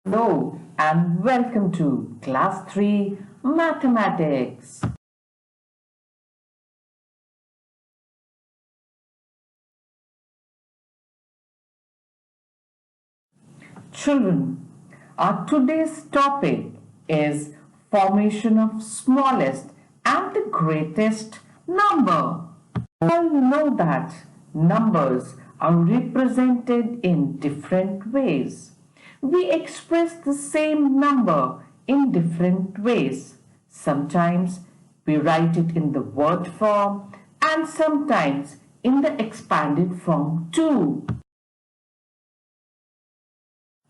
Hello and welcome to Class 3 Mathematics. Children, our today's topic is formation of smallest and the greatest number. We all know that numbers are represented in different ways. We express the same number in different ways. Sometimes we write it in the word form and sometimes in the expanded form too.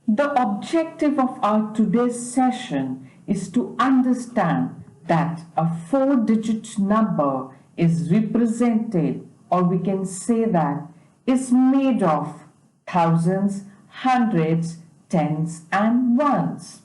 The objective of our today's session is to understand that a 4-digit number is represented, or we can say that is made of thousands, hundreds, tens and ones.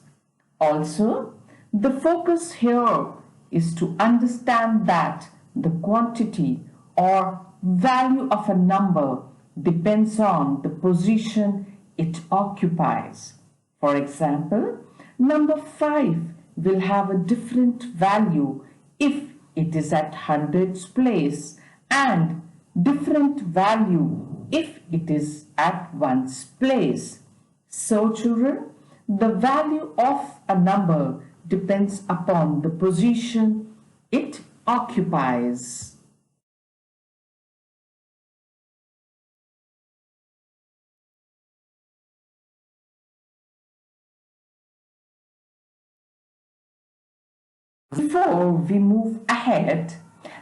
Also, the focus here is to understand that the quantity or value of a number depends on the position it occupies. For example, number 5 will have a different value if it is at hundreds place and different value if it is at ones place. So children, the value of a number depends upon the position it occupies. Before we move ahead,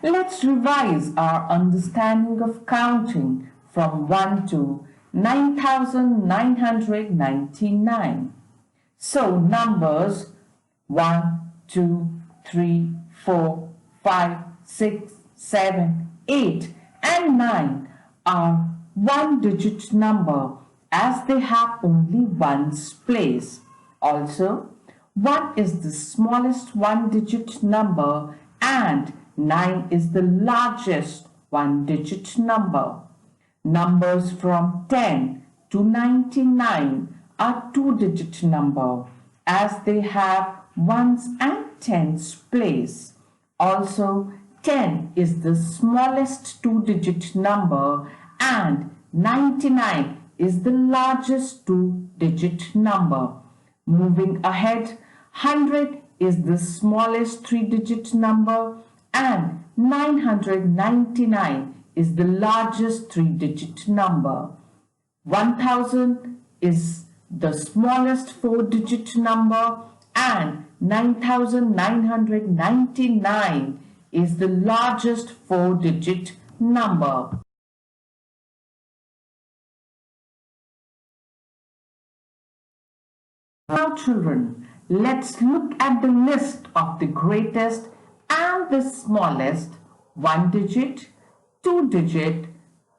let's revise our understanding of counting from 1 to 9,999. So numbers 1, 2, 3, 4, 5, 6, 7, 8 and 9 are one-digit number as they have only ones place. Also, 1 is the smallest one-digit number and 9 is the largest one-digit number. Numbers from 10 to 99 are two-digit number as they have ones and tens place. Also, 10 is the smallest two-digit number and 99 is the largest two-digit number. Moving ahead, 100 is the smallest three-digit number and 999 is the largest three-digit number. 1000 is the smallest four-digit number and 9999 is the largest four-digit number. Now children, let's look at the list of the greatest and the smallest one-digit, two-digit,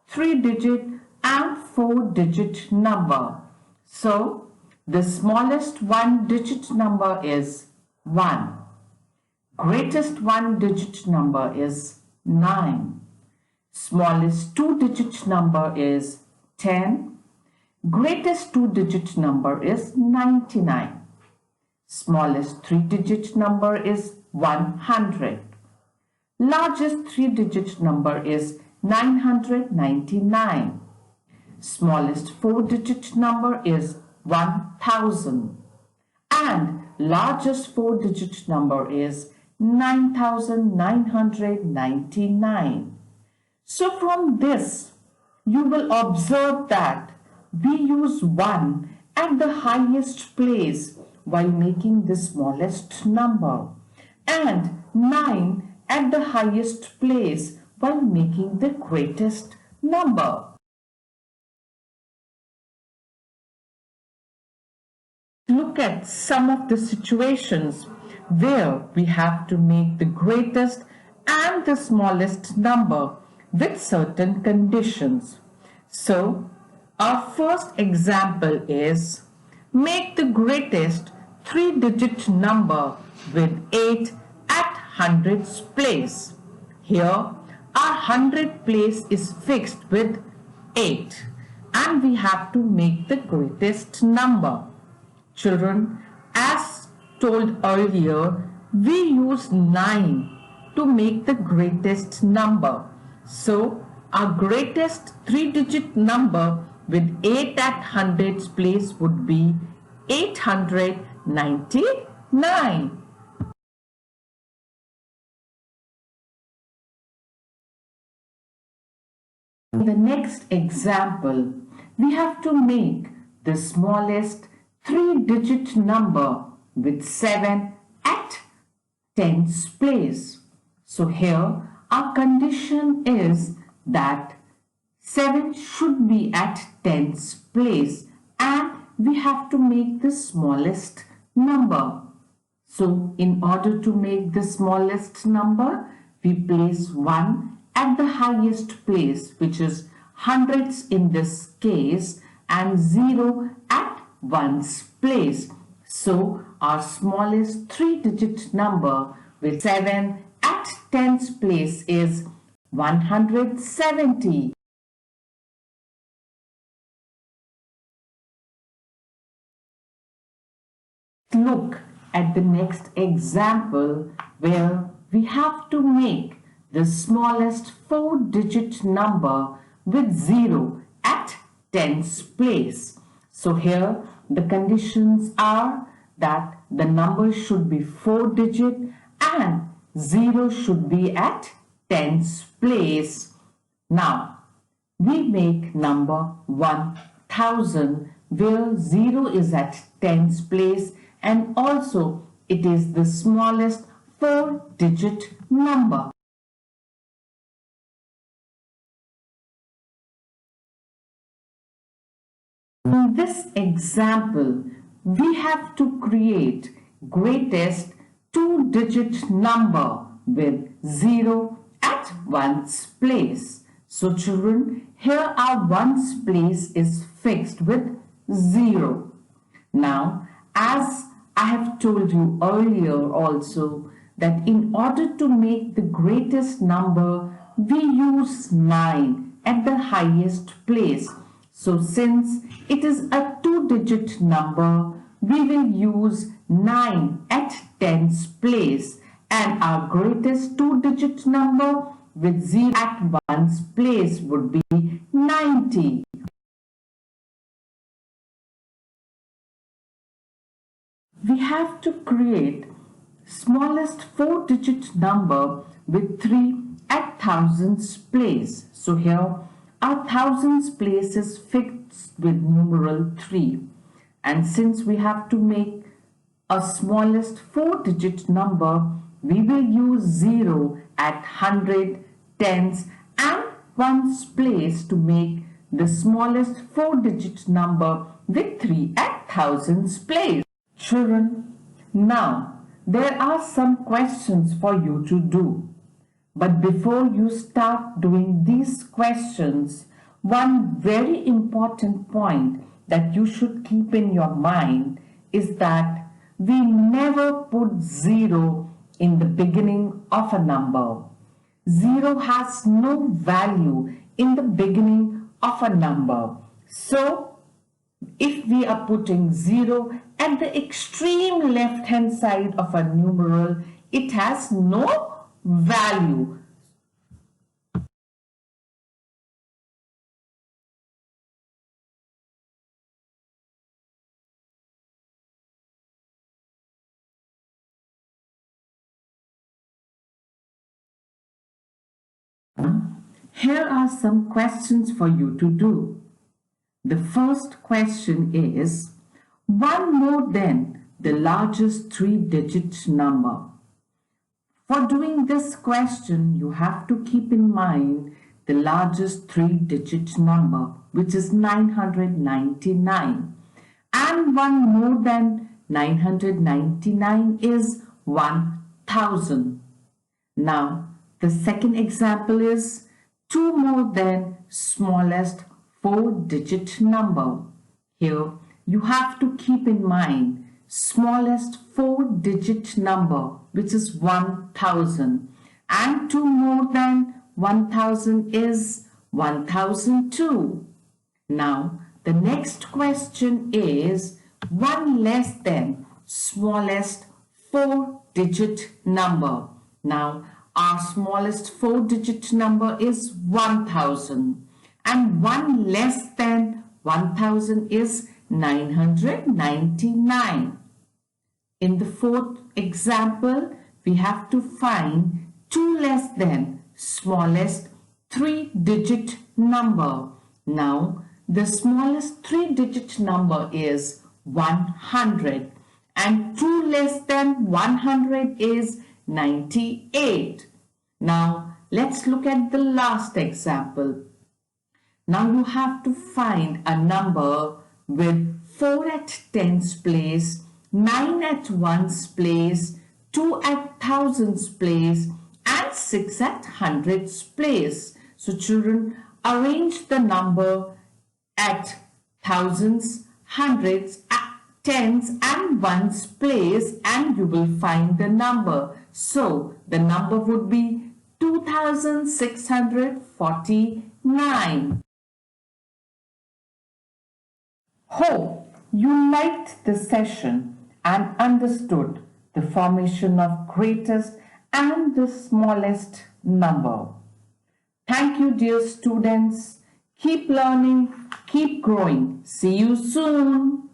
three-digit and four-digit number. So, the smallest one-digit number is 1. Greatest one-digit number is 9. Smallest two-digit number is 10. Greatest two-digit number is 99. Smallest three-digit number is 100. Largest three-digit number is 999. Smallest four-digit number is 1000. And largest four-digit number is 9999. So from this, you will observe that we use 1 at the highest place while making the smallest number and 9 at the highest place while making the greatest number. Look at some of the situations where we have to make the greatest and the smallest number with certain conditions. So, our first example is make the greatest three-digit number with 8 at hundreds place. Here, our hundred place is fixed with 8 and we have to make the greatest number. Children, as told earlier, we use 9 to make the greatest number. So, our greatest 3-digit number with 8 at hundreds place would be 899. In the next example, we have to make the smallest 3-digit number with 7 at tens place. So here our condition is that 7 should be at tens place and we have to make the smallest number. So in order to make the smallest number, we place 1 at the highest place, which is hundredths in this case, and 0 at ones place. So our smallest 3-digit number with 7 at tens place is 170. Look at the next example where we have to make the smallest 4-digit number with 0 at tens place. So here the conditions are that the number should be 4-digit and 0 should be at tens place. Now we make number 1000 where 0 is at tens place and also it is the smallest 4-digit number. In this example, we have to create greatest 2-digit number with 0 at ones place. So children, here our ones place is fixed with 0. Now, as I have told you earlier also that in order to make the greatest number, we use 9 at the highest place. So since it is a 2-digit number, we will use 9 at tens place and our greatest 2-digit number with 0 at ones place would be 90. We have to create smallest 4-digit number with 3 at thousands place. So here our thousands place is fixed with numeral 3. And since we have to make a smallest 4-digit number, we will use 0 at 100, tens and ones place to make the smallest 4-digit number with 3 at thousands place. Children, now there are some questions for you to do. But before you start doing these questions, one very important point that you should keep in your mind is that we never put 0 in the beginning of a number. 0 has no value in the beginning of a number. So, if we are putting 0 at the extreme left-hand side of a numeral, it has no value. Here are some questions for you to do. The first question is, one more than the largest 3-digit number. For doing this question, you have to keep in mind the largest 3-digit number, which is 999. And one more than 999 is 1000. Now, the second example is 2 more than smallest 4-digit number. Here, you have to keep in mind smallest 4-digit number, which is 1000, and 2 more than 1000 is 1002. Now, the next question is 1 less than smallest 4-digit number. Now, our smallest 4-digit number is 1000 and 1 less than 1000 is 999. In the fourth example, we have to find 2 less than smallest 3-digit number. Now, the smallest 3-digit number is 100 and 2 less than 100 is 98. Now, let's look at the last example. Now you have to find a number with 4 at tens place, 9 at ones place, 2 at thousands place and 6 at hundreds place. So children, arrange the number at thousands, hundreds, tens and ones place and you will find the number. So the number would be 2649. Hope you liked the session and understood the formation of greatest and the smallest number. Thank you, dear students. Keep learning, keep growing. See you soon.